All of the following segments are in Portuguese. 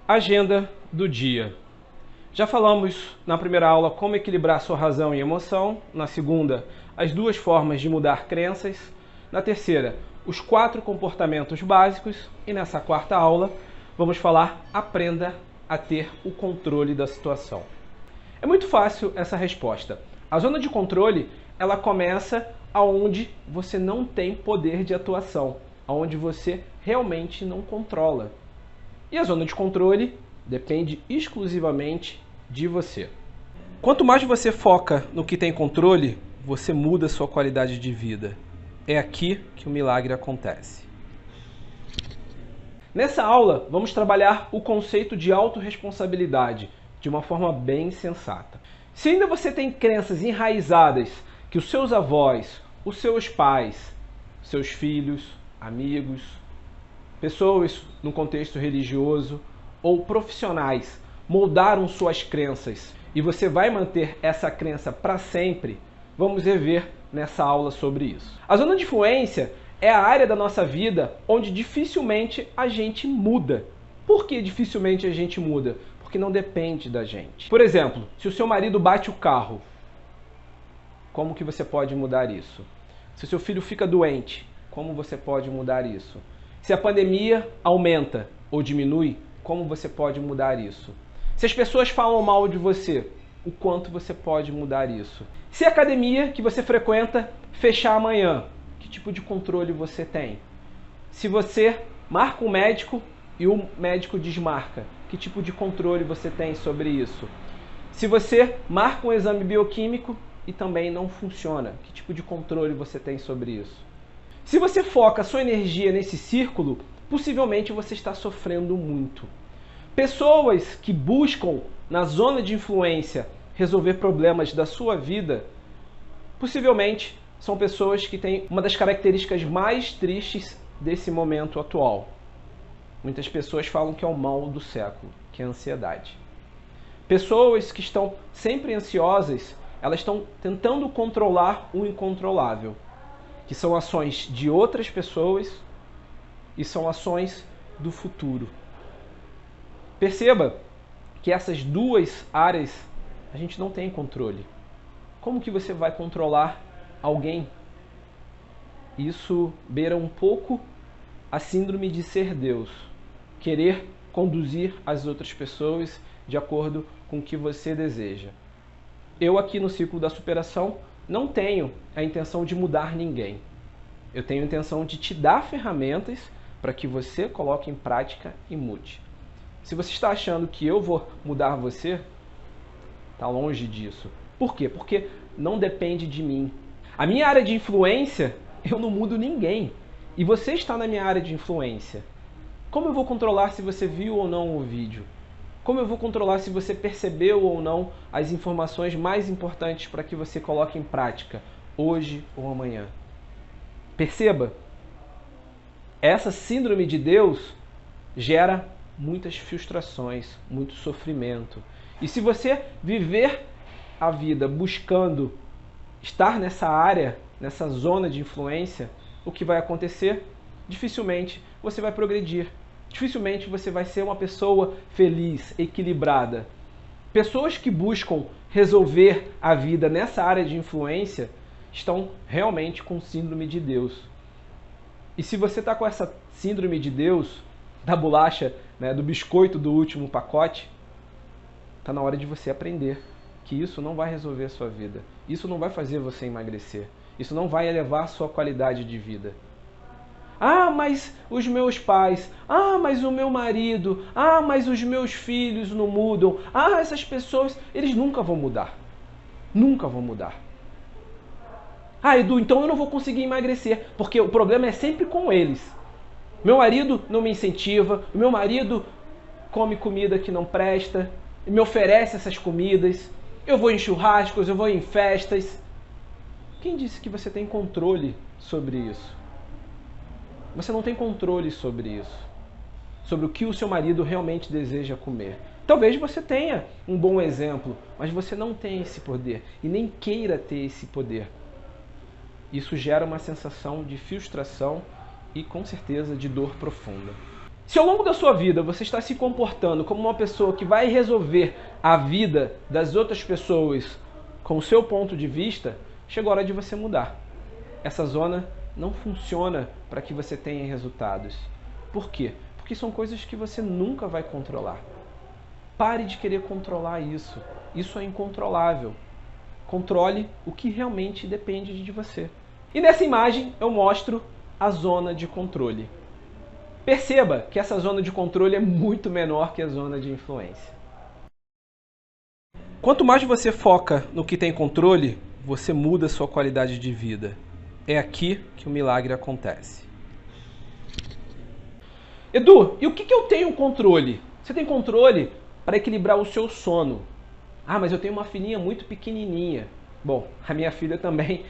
Agenda do dia. Já falamos na primeira aula como equilibrar sua razão e emoção, na segunda, as 2 formas de mudar crenças, na terceira, os 4 comportamentos básicos e nessa quarta aula vamos falar aprenda a ter o controle da situação. É muito fácil essa resposta. A zona de controle, ela começa aonde você não tem poder de atuação, aonde você realmente não controla. E a zona de controle depende exclusivamente de você. Quanto mais você foca no que tem controle, você muda a sua qualidade de vida. É aqui que o milagre acontece. Nessa aula, vamos trabalhar o conceito de autorresponsabilidade de uma forma bem sensata. Se ainda você tem crenças enraizadas que os seus avós, os seus pais, seus filhos, amigos, pessoas no contexto religioso ou profissionais moldaram suas crenças e você vai manter essa crença para sempre, vamos rever nessa aula sobre isso. A zona de influência é a área da nossa vida onde dificilmente a gente muda. Por que dificilmente a gente muda? Porque não depende da gente. Por exemplo, se o seu marido bate o carro, como que você pode mudar isso? Se o seu filho fica doente, como você pode mudar isso? Se a pandemia aumenta ou diminui, como você pode mudar isso? Se as pessoas falam mal de você, o quanto você pode mudar isso? Se a academia que você frequenta fechar amanhã, que tipo de controle você tem? Se você marca um médico e o médico desmarca, que tipo de controle você tem sobre isso? Se você marca um exame bioquímico e também não funciona, que tipo de controle você tem sobre isso? Se você foca a sua energia nesse círculo, possivelmente você está sofrendo muito. Pessoas que buscam na zona de influência resolver problemas da sua vida, possivelmente são pessoas que têm uma das características mais tristes desse momento atual. Muitas pessoas falam que é o mal do século, que é a ansiedade. Pessoas que estão sempre ansiosas, elas estão tentando controlar o incontrolável, que são ações de outras pessoas e são ações do futuro. Perceba que essas 2 áreas a gente não tem controle. Como que você vai controlar alguém? Isso beira um pouco a síndrome de ser Deus, querer conduzir as outras pessoas de acordo com o que você deseja. Eu aqui no ciclo da superação não tenho a intenção de mudar ninguém. Eu tenho a intenção de te dar ferramentas para que você coloque em prática e mude. Se você está achando que eu vou mudar você, está longe disso. Por quê? Porque não depende de mim. A minha área de influência, eu não mudo ninguém. E você está na minha área de influência. Como eu vou controlar se você viu ou não o vídeo? Como eu vou controlar se você percebeu ou não as informações mais importantes para que você coloque em prática, hoje ou amanhã? Perceba, essa síndrome de Deus gera muitas frustrações, muito sofrimento. E se você viver a vida buscando estar nessa área, nessa zona de influência, o que vai acontecer? Dificilmente você vai progredir. Dificilmente você vai ser uma pessoa feliz, equilibrada. Pessoas que buscam resolver a vida nessa área de influência estão realmente com síndrome de Deus. E se você está com essa síndrome de Deus, da bolacha, né, do biscoito do último pacote, está na hora de você aprender que isso não vai resolver a sua vida. Isso não vai fazer você emagrecer. Isso não vai elevar a sua qualidade de vida. Ah, mas os meus pais, ah, mas o meu marido, ah, mas os meus filhos não mudam, ah, essas pessoas, eles nunca vão mudar. Nunca vão mudar. Ah, Edu, então eu não vou conseguir emagrecer, porque o problema é sempre com eles. Meu marido não me incentiva, o meu marido come comida que não presta, me oferece essas comidas, eu vou em churrascos, eu vou em festas. Quem disse que você tem controle sobre isso? Você não tem controle sobre isso, sobre o que o seu marido realmente deseja comer. Talvez você tenha um bom exemplo, mas você não tem esse poder e nem queira ter esse poder. Isso gera uma sensação de frustração e, com certeza, de dor profunda. Se ao longo da sua vida você está se comportando como uma pessoa que vai resolver a vida das outras pessoas com o seu ponto de vista, chegou a hora de você mudar. Essa zona não funciona para que você tenha resultados. Por quê? Porque são coisas que você nunca vai controlar. Pare de querer controlar isso. Isso é incontrolável. Controle o que realmente depende de você. E nessa imagem eu mostro a zona de controle. Perceba que essa zona de controle é muito menor que a zona de influência. Quanto mais você foca no que tem controle, você muda a sua qualidade de vida. É aqui que o milagre acontece. Edu, e o que eu tenho controle? Você tem controle para equilibrar o seu sono. Ah, mas eu tenho uma filhinha muito pequenininha. Bom, a minha filha também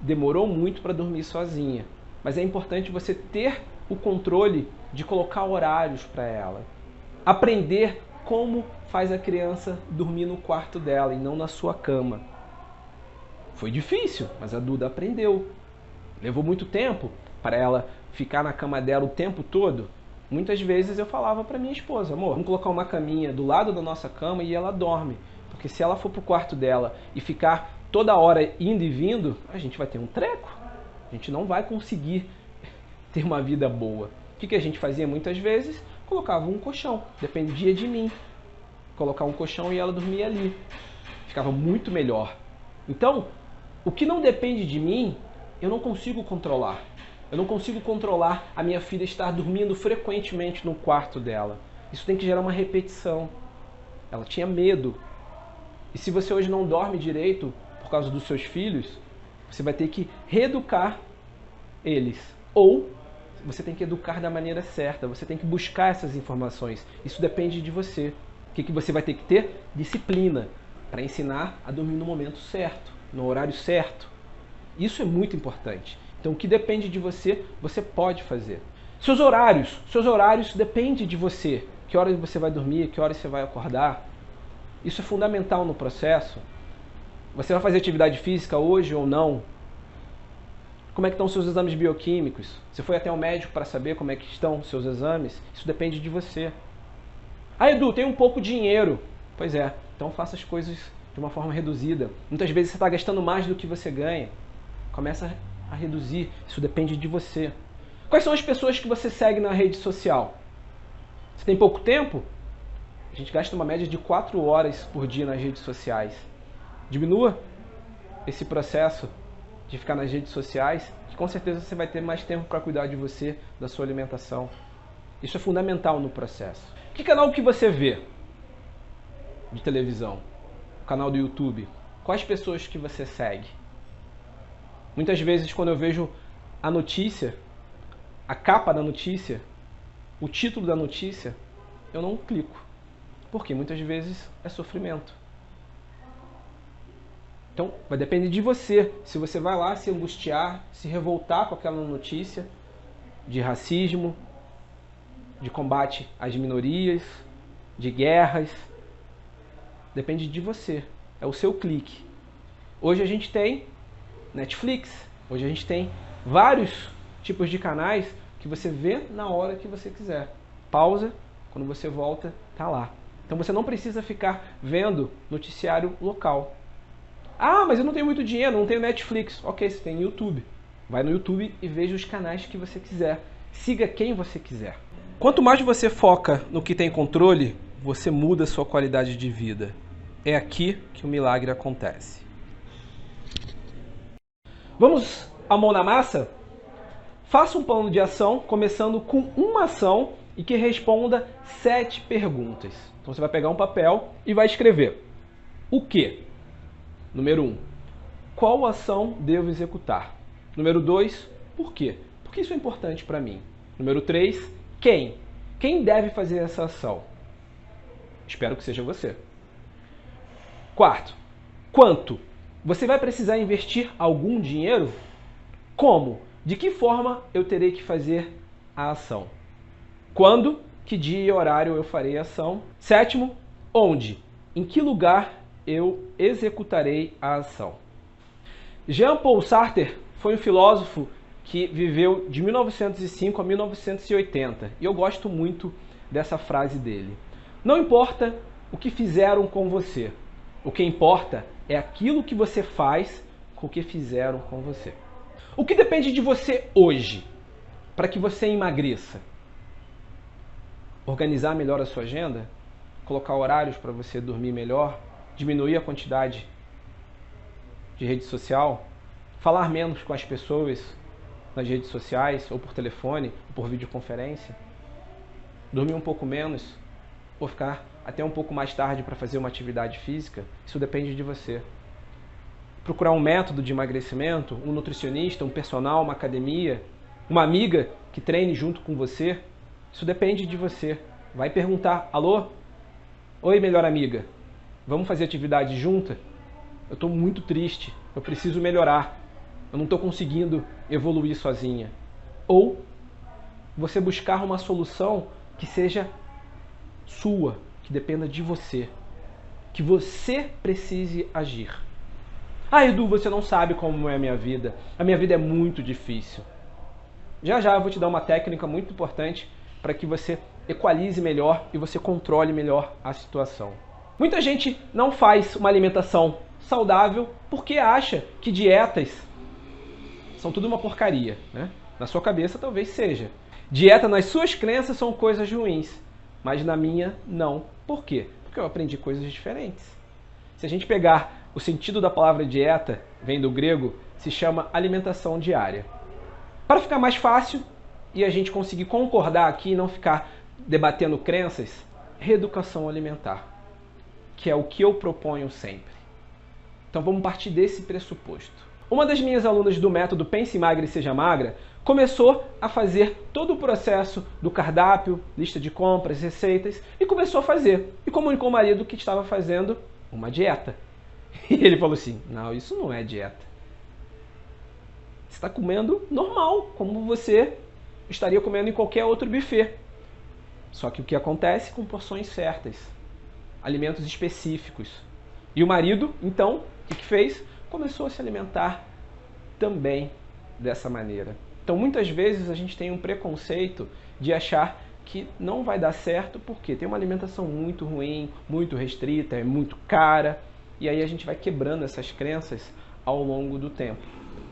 demorou muito para dormir sozinha. Mas é importante você ter o controle de colocar horários para ela. Aprender como faz a criança dormir no quarto dela e não na sua cama. Foi difícil, mas a Duda aprendeu. Levou muito tempo para ela ficar na cama dela o tempo todo. Muitas vezes eu falava para minha esposa, amor, vamos colocar uma caminha do lado da nossa cama e ela dorme. Porque se ela for pro quarto dela e ficar toda hora indo e vindo, a gente vai ter um treco. A gente não vai conseguir ter uma vida boa. O que a gente fazia muitas vezes? Colocava um colchão. Dependia de mim. Colocar um colchão e ela dormia ali. Ficava muito melhor. Então, o que não depende de mim, eu não consigo controlar. Eu não consigo controlar a minha filha estar dormindo frequentemente no quarto dela. Isso tem que gerar uma repetição. Ela tinha medo. E se você hoje não dorme direito por causa dos seus filhos, você vai ter que reeducar eles. Ou você tem que educar da maneira certa. Você tem que buscar essas informações. Isso depende de você. O que você vai ter que ter? Disciplina para ensinar a dormir no momento certo, no horário certo. Isso é muito importante. Então, o que depende de você, você pode fazer. Seus horários dependem de você. Que horas você vai dormir, que horas você vai acordar. Isso é fundamental no processo. Você vai fazer atividade física hoje ou não? Como é que estão os seus exames bioquímicos? Você foi até o médico para saber como é que estão os seus exames? Isso depende de você. Ah, Edu, tem um pouco de dinheiro. Pois é, então faça as coisas de uma forma reduzida. Muitas vezes você está gastando mais do que você ganha. Começa a reduzir, isso depende de você. Quais são as pessoas que você segue na rede social? Você tem pouco tempo? A gente gasta uma média de 4 horas por dia nas redes sociais. Diminua esse processo de ficar nas redes sociais, que com certeza você vai ter mais tempo para cuidar de você, da sua alimentação. Isso é fundamental no processo. Que canal que você vê de televisão? O canal do YouTube? Quais pessoas que você segue? Muitas vezes quando eu vejo a notícia, a capa da notícia, o título da notícia, eu não clico. Porque muitas vezes é sofrimento. Então, vai depender de você. Se você vai lá se angustiar, se revoltar com aquela notícia de racismo, de combate às minorias, de guerras. Depende de você. É o seu clique. Hoje a gente tem Netflix. Hoje a gente tem vários tipos de canais que você vê na hora que você quiser. Pausa, quando você volta, tá lá. Então você não precisa ficar vendo noticiário local. Ah, mas eu não tenho muito dinheiro, não tenho Netflix. Ok, você tem YouTube. Vai no YouTube e veja os canais que você quiser. Siga quem você quiser. Quanto mais você foca no que tem controle, você muda a sua qualidade de vida. É aqui que o milagre acontece. Vamos à mão na massa? Faça um plano de ação começando com uma ação e que responda 7 perguntas. Então você vai pegar um papel e vai escrever. O que? Número 1. Qual ação devo executar? Número 2. Por quê? Porque isso é importante para mim. Número 3. Quem? Quem deve fazer essa ação? Espero que seja você. 4. Quanto? Você vai precisar investir algum dinheiro? Como? De que forma eu terei que fazer a ação? Quando? Que dia e horário eu farei a ação? 7. Onde? Em que lugar eu executarei a ação? Jean-Paul Sartre foi um filósofo que viveu de 1905 a 1980. E eu gosto muito dessa frase dele. Não importa o que fizeram com você. O que importa é aquilo que você faz com o que fizeram com você. O que depende de você hoje para que você emagreça? Organizar melhor a sua agenda? Colocar horários para você dormir melhor? Diminuir a quantidade de rede social? Falar menos com as pessoas nas redes sociais, ou por telefone, ou por videoconferência? Dormir um pouco menos? Ou ficar até um pouco mais tarde para fazer uma atividade física? Isso depende de você. Procurar um método de emagrecimento, um nutricionista, um personal, uma academia, uma amiga que treine junto com você? Isso depende de você. Vai perguntar: alô? Oi, melhor amiga, vamos fazer atividade junta? Eu estou muito triste, eu preciso melhorar, eu não estou conseguindo evoluir sozinha. Ou você buscar uma solução que seja sua, que dependa de você, que você precise agir. Ah, Edu, você não sabe como é a minha vida é muito difícil. Já já eu vou te dar uma técnica muito importante para que você equalize melhor e você controle melhor a situação. Muita gente não faz uma alimentação saudável porque acha que dietas são tudo uma porcaria, né? Na sua cabeça talvez seja. Dieta nas suas crenças são coisas ruins, mas na minha não. Por quê? Porque eu aprendi coisas diferentes. Se a gente pegar o sentido da palavra dieta, vem do grego, se chama alimentação diária. Para ficar mais fácil e a gente conseguir concordar aqui e não ficar debatendo crenças, reeducação alimentar, que é o que eu proponho sempre. Então vamos partir desse pressuposto. Uma das minhas alunas do método Pense Magra e Seja Magra começou a fazer todo o processo do cardápio, lista de compras, receitas, e começou a fazer. E comunicou ao marido que estava fazendo uma dieta. E ele falou assim: não, isso não é dieta. Você está comendo normal, como você estaria comendo em qualquer outro buffet. Só que o que acontece com porções certas, alimentos específicos. E o marido, então, o que fez? Começou a se alimentar também dessa maneira. Então, muitas vezes a gente tem um preconceito de achar que não vai dar certo porque tem uma alimentação muito ruim, muito restrita, é muito cara. E aí a gente vai quebrando essas crenças ao longo do tempo.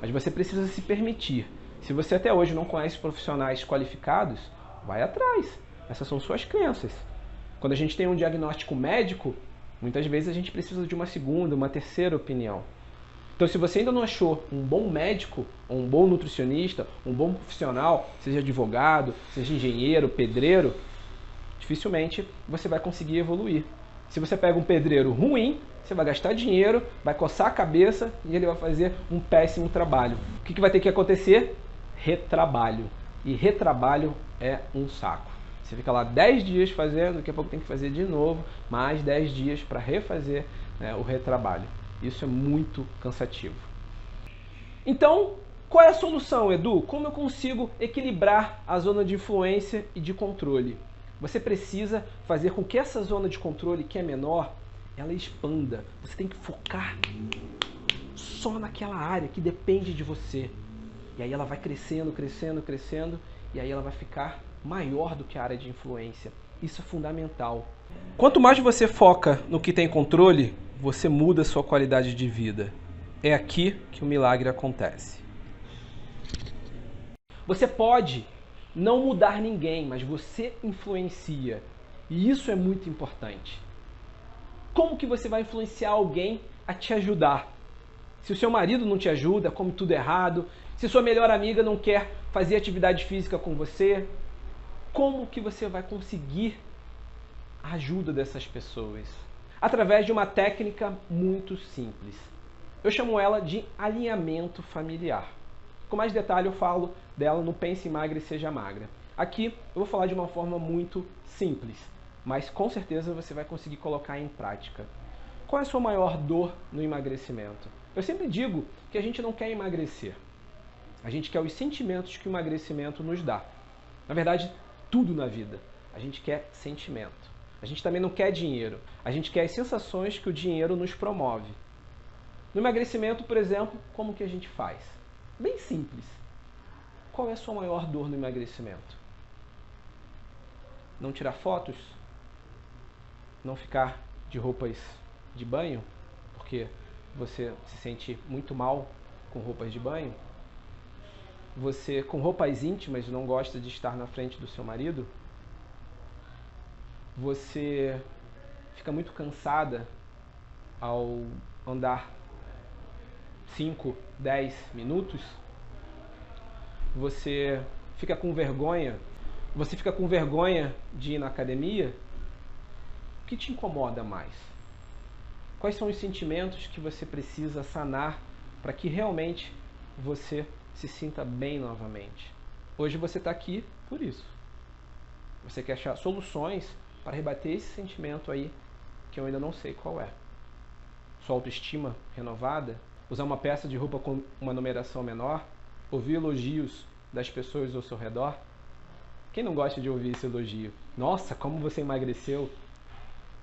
Mas você precisa se permitir. Se você até hoje não conhece profissionais qualificados, vai atrás. Essas são suas crenças. Quando a gente tem um diagnóstico médico, muitas vezes a gente precisa de uma segunda, uma terceira opinião. Então, se você ainda não achou um bom médico, um bom nutricionista, um bom profissional, seja advogado, seja engenheiro, pedreiro, dificilmente você vai conseguir evoluir. Se você pega um pedreiro ruim, você vai gastar dinheiro, vai coçar a cabeça e ele vai fazer um péssimo trabalho. O que vai ter que acontecer? Retrabalho. E retrabalho é um saco. Você fica lá 10 dias fazendo, daqui a pouco tem que fazer de novo, mais 10 dias para refazer, né, o retrabalho. Isso é muito cansativo. Então, qual é a solução, Edu? Como eu consigo equilibrar a zona de influência e de controle? Você precisa fazer com que essa zona de controle, que é menor, ela expanda. Você tem que focar só naquela área que depende de você. E aí ela vai crescendo, crescendo, crescendo, e aí ela vai ficar maior do que a área de influência. Isso é fundamental. Quanto mais você foca no que tem controle, você muda a sua qualidade de vida. É aqui que o milagre acontece. Você pode não mudar ninguém, mas você influencia. E isso é muito importante. Como que você vai influenciar alguém a te ajudar? Se o seu marido não te ajuda, come tudo errado, se sua melhor amiga não quer fazer atividade física com você, como que você vai conseguir a ajuda dessas pessoas? Através de uma técnica muito simples. Eu chamo ela de alinhamento familiar. Com mais detalhe eu falo dela no Pense Magra e Seja Magra. Aqui eu vou falar de uma forma muito simples, mas com certeza você vai conseguir colocar em prática. Qual é a sua maior dor no emagrecimento? Eu sempre digo que a gente não quer emagrecer. A gente quer os sentimentos que o emagrecimento nos dá. Na verdade, tudo na vida. A gente quer sentimento. A gente também não quer dinheiro. A gente quer as sensações que o dinheiro nos promove. No emagrecimento, por exemplo, como que a gente faz? Bem simples. Qual é a sua maior dor no emagrecimento? Não tirar fotos? Não ficar de roupas de banho? Porque você se sente muito mal com roupas de banho? Você, com roupas íntimas, não gosta de estar na frente do seu marido? Você fica muito cansada ao andar 5, 10 minutos? Você fica com vergonha? Você fica com vergonha de ir na academia? O que te incomoda mais? Quais são os sentimentos que você precisa sanar para que realmente você se sinta bem novamente? Hoje você está aqui por isso. Você quer achar soluções para rebater esse sentimento aí que eu ainda não sei qual é. Sua autoestima renovada? Usar uma peça de roupa com uma numeração menor? Ouvir elogios das pessoas ao seu redor? Quem não gosta de ouvir esse elogio? Nossa, como você emagreceu!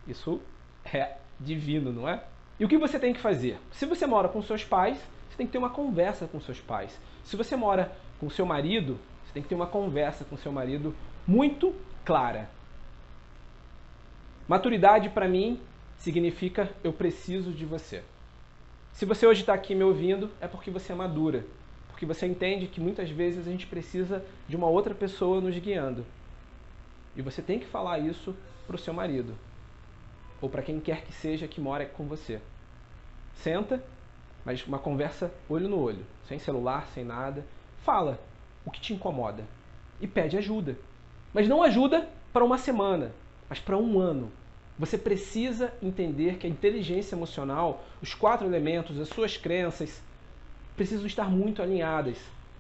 Isso é divino, não é? E o que você tem que fazer? Se você mora com seus pais, você tem que ter uma conversa com seus pais. Se você mora com seu marido, você tem que ter uma conversa com seu marido muito clara. Maturidade, para mim, significa eu preciso de você. Se você hoje está aqui me ouvindo, é porque você é madura. Porque você entende que muitas vezes a gente precisa de uma outra pessoa nos guiando. E você tem que falar isso para o seu marido. Ou para quem quer que seja que mora com você. Senta, mas uma conversa olho no olho. Sem celular, sem nada. Fala o que te incomoda. E pede ajuda. Mas não ajuda para uma semana, mas para um ano. Você precisa entender que a inteligência emocional, os 4 elementos, as suas crenças, precisam estar muito alinhadas.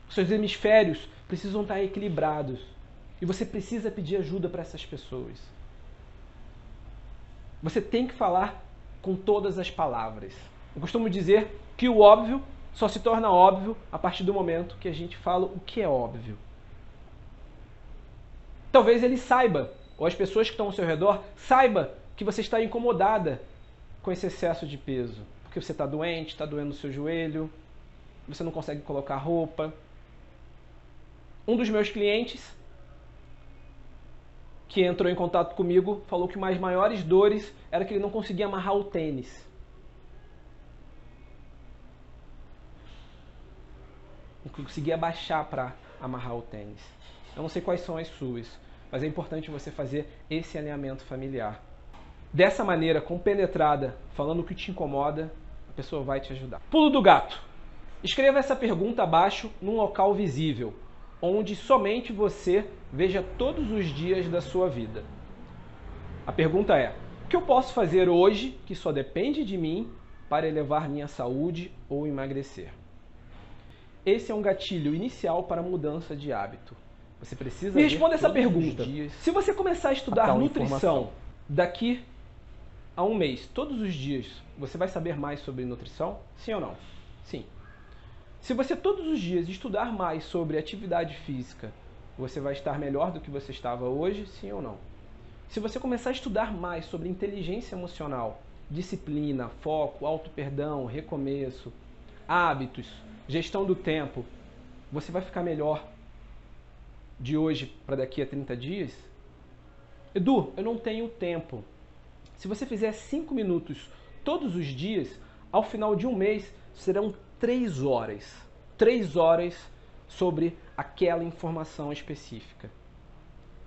Os seus hemisférios precisam estar equilibrados. E você precisa pedir ajuda para essas pessoas. Você tem que falar com todas as palavras. Eu costumo dizer que o óbvio só se torna óbvio a partir do momento que a gente fala o que é óbvio. Talvez ele saiba, ou as pessoas que estão ao seu redor saiba que você está incomodada com esse excesso de peso. Porque você está doente, está doendo o seu joelho, você não consegue colocar roupa. Um dos meus clientes que entrou em contato comigo falou que uma das maiores dores era que ele não conseguia amarrar o tênis. Não conseguia abaixar para amarrar o tênis. Eu não sei quais são as suas, mas é importante você fazer esse alinhamento familiar. Dessa maneira, compenetrada, falando o que te incomoda, a pessoa vai te ajudar. Pulo do gato. Escreva essa pergunta abaixo num local visível, onde somente você veja todos os dias da sua vida. A pergunta é: o que eu posso fazer hoje que só depende de mim para elevar minha saúde ou emagrecer? Esse é um gatilho inicial para a mudança de hábito. Você precisa me responda essa pergunta. Se você começar a estudar nutrição daqui a um mês, todos os dias, você vai saber mais sobre nutrição? Sim ou não? Sim. Se você todos os dias estudar mais sobre atividade física, você vai estar melhor do que você estava hoje? Sim ou não? Se você começar a estudar mais sobre inteligência emocional, disciplina, foco, auto-perdão, recomeço, hábitos, gestão do tempo, você vai ficar melhor de hoje para daqui a 30 dias? Edu, eu não tenho tempo. Se você fizer 5 minutos todos os dias, ao final de um mês serão 3 horas. 3 horas sobre aquela informação específica.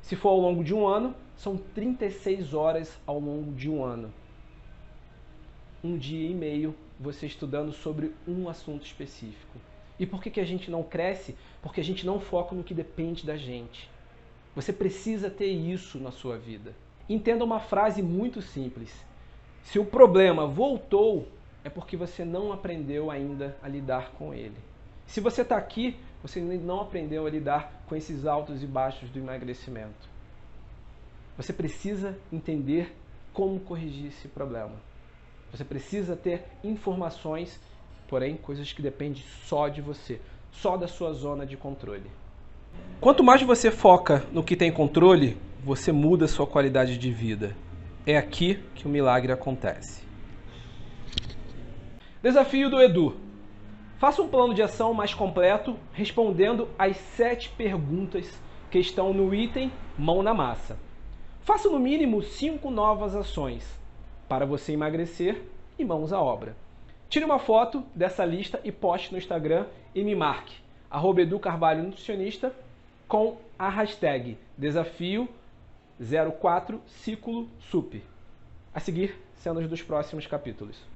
Se for ao longo de um ano, são 36 horas ao longo de um ano. 1 dia e meio você estudando sobre um assunto específico. E por que a gente não cresce? Porque a gente não foca no que depende da gente. Você precisa ter isso na sua vida. Entenda uma frase muito simples. Se o problema voltou, é porque você não aprendeu ainda a lidar com ele. Se você está aqui, você ainda não aprendeu a lidar com esses altos e baixos do emagrecimento. Você precisa entender como corrigir esse problema. Você precisa ter informações, porém, coisas que dependem só de você, só da sua zona de controle. Quanto mais você foca no que tem controle, você muda a sua qualidade de vida. É aqui que o milagre acontece. Desafio do Edu. Faça um plano de ação mais completo, respondendo as 7 perguntas que estão no item Mão na Massa. Faça no mínimo 5 novas ações para você emagrecer e mãos à obra. Tire uma foto dessa lista e poste no Instagram e me marque, @educarvalho nutricionista, com a hashtag desafio 04 ciclo super. A seguir, cenas dos próximos capítulos.